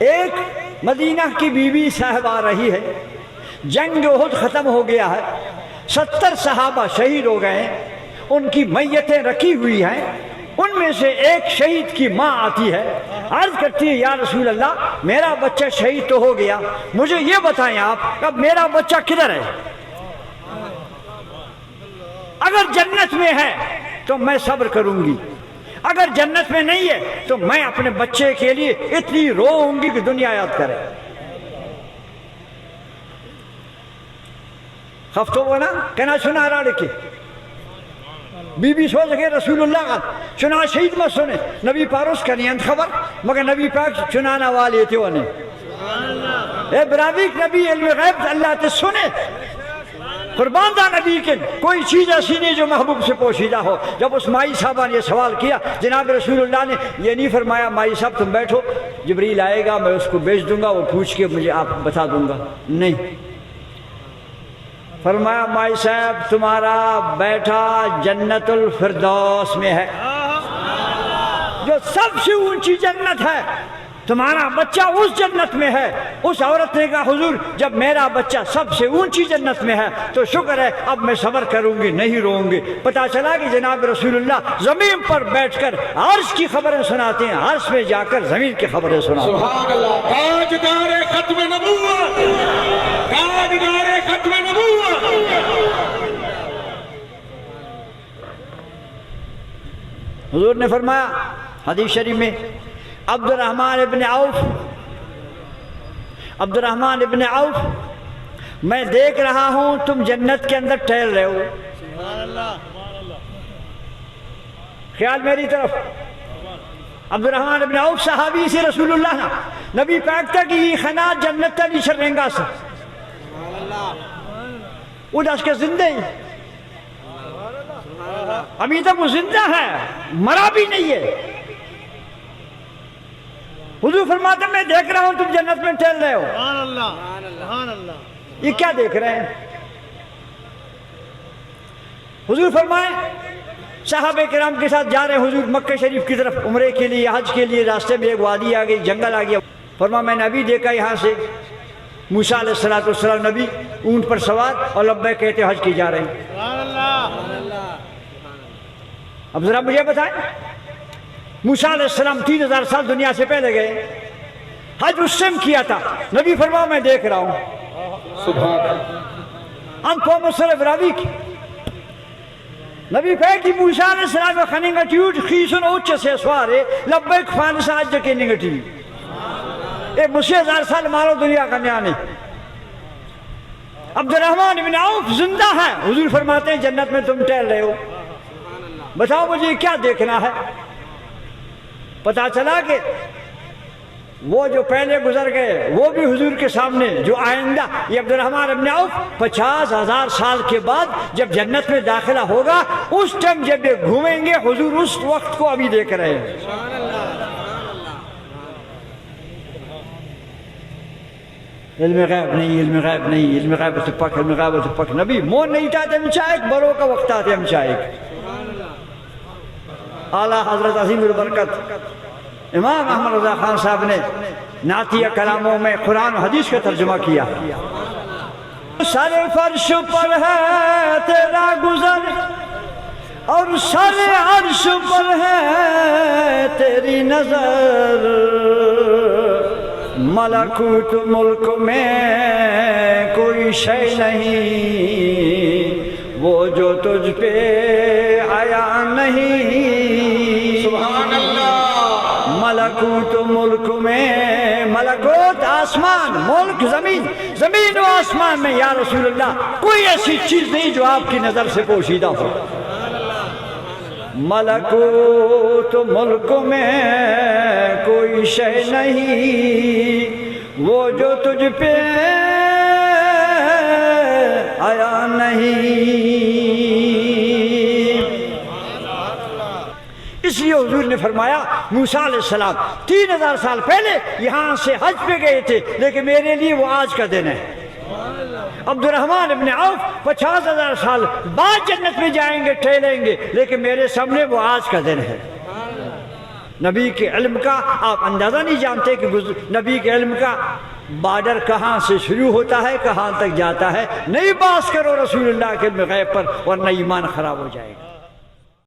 ایک مدینہ کی بیوی صاحب آ رہی ہے، جنگ احد ختم ہو گیا ہے، 70 صحابہ شہید ہو گئے ہیں، ان کی میتیں رکھی ہوئی ہیں، ان میں سے ایک شہید کی ماں آتی ہے، عرض کرتی ہے یا رسول اللہ میرا بچہ شہید تو ہو گیا، مجھے یہ بتائیں آپ اب میرا بچہ کدھر ہے؟ اگر جنت میں ہے تو میں صبر کروں گی، اگر جنت میں نہیں ہے تو میں اپنے بچے کے لیے اتنی روؤں گی کہ دنیا یاد کرے۔ خفتو بنا کہنا سنا رہا لکھے بی بی سو لگے رسول اللہ کا چنا شہید مت سنے، نبی پاروس کا نہیں خبر مگر نبی پاک چنانا والے تھے انہیں اے براویک نبی علم غیب اللہ تے سنے قربان دا نبی کے کوئی چیز ایسی نہیں جو محبوب سے پوشیدہ ہو۔ جب اس مائی صاحبہ نے یہ سوال کیا جناب رسول اللہ نے یہ نہیں فرمایا مائی صاحب تم بیٹھو جبریل آئے گا میں اس کو بھیج دوں گا وہ پوچھ کے مجھے آپ بتا دوں گا، نہیں، فرمایا مائی صاحب تمہارا بیٹا جنت الفردوس میں ہے جو سب سے اونچی جنت ہے، تمہارا بچہ اس جنت میں ہے۔ اس عورت نے کہا حضور جب میرا بچہ سب سے اونچی جنت میں ہے تو شکر ہے اب میں صبر کروں گی نہیں روؤں گی۔ پتہ چلا کہ جناب رسول اللہ زمین پر بیٹھ کر عرش کی خبریں سناتے ہیں، عرش میں جا کر زمین کی خبریں سناتے ہیں۔ سبحان اللہ، تاجدار ختم نبوت، تاجدار ختم نبوت۔ حضور نے فرمایا حدیث شریف میں عبد الرحمن ابن عوف میں دیکھ رہا ہوں تم جنت کے اندر ٹہل رہے ہو، خیال میری طرف۔ عبد الرحمن ابن عوف صحابی سے رسول اللہ نا نبی پاک تا کی خنا جنت تا نیچر رنگا سے وہ دس کے زندہ ہی ابھی تک وہ زندہ ہے، مرا بھی نہیں ہے۔ حضور فرماتے میں دیکھ رہا ہوں تم جنت میں ٹہل رہے ہو، یہ کیا دیکھ رہے ہیں؟ حضور فرمائے صحابہ کرام کے ساتھ جا رہے ہیں حضور مکہ شریف کی طرف عمرے کے لیے حج کے لیے، راستے میں ایک وادی آ گئی، جنگل آ گیا، فرمایا میں نے ابھی دیکھا یہاں سے موسیٰ علیہ السلام نبی اونٹ پر سوار اور لبیک کہتے حج کی جا رہے ہیں۔ اب ذرا مجھے بتائیں موسیٰ علیہ السلام 3000 سال دنیا سے پہلے گئے، حج اس سے کیا تھا، نبی فرمایا میں دیکھ رہا ہوں۔ سبحان اللہ، ان قوم صرف راوی کی نبی پاکی موسیٰ علیہ السلام خننگا ٹیوٹ خیسن اوچ سے سوارے لبیک فانسا آج جکے ننگا ٹیوٹ اے مسیح 1000 سال مارو دنیا کا نیانے۔ عبد الرحمن ابن عوف زندہ ہے، حضور فرماتے ہیں جنت میں تم ٹہل رہے ہو، بتاؤ مجھے کیا دیکھنا ہے؟ پتا چلا کہ وہ جو پہلے گزر گئے وہ بھی حضور کے سامنے، جو آئندہ یہ عبد الرحمن ابن عوف 50,000 سال کے بعد جب جنت میں داخلہ ہوگا اس ٹائم جب یہ گھومیں گے حضور اس وقت کو ابھی دیکھ رہے ہیں۔ علم غیب نہیں، علم غیب نہیں، علم غیب سے پاک، علم غیب سے پاک، نبی مون نہیں چاہتے ہم چاہے برو کا وقت آتے ہم چاہے۔ اعلیٰ حضرت عظیم البرکت امام احمد رضا خان صاحب نے نعتیہ کلاموں میں قرآن و حدیث کا ترجمہ کیا۔ سر فرش پر ہے تیرا گزر اور سر عرش پر ہے تیری نظر، ملکوت ملک میں کوئی شے نہیں وہ جو تجھ پہ آیا نہیں۔ سبحان اللہ، ملکوت ملک میں، ملکوت آسمان، ملک زمین، زمین و آسمان میں یا رسول اللہ کوئی ایسی چیز نہیں جو آپ کی نظر سے پوشیدہ ہو۔ ملکوت ملک میں کوئی شے نہیں وہ جو تجھ پہ آیا نہیں۔ اس لیے حضور نے فرمایا موسیٰ علیہ السلام 3000 سال پہلے یہاں سے حج پہ گئے تھے لیکن میرے لیے وہ آج کا دن ہے۔ عبد الرحمن ابن عوف 50,000 سال بعد جنت میں جائیں گے ٹھہریں گے لیکن میرے سامنے وہ آج کا دن ہے۔ نبی کے علم کا آپ اندازہ نہیں جانتے کہ نبی کے علم کا بارڈر کہاں سے شروع ہوتا ہے کہاں تک جاتا ہے. نہیں باس کرو رسول اللہ کے علم غیب پر ورنہ ایمان خراب ہو جائے گا.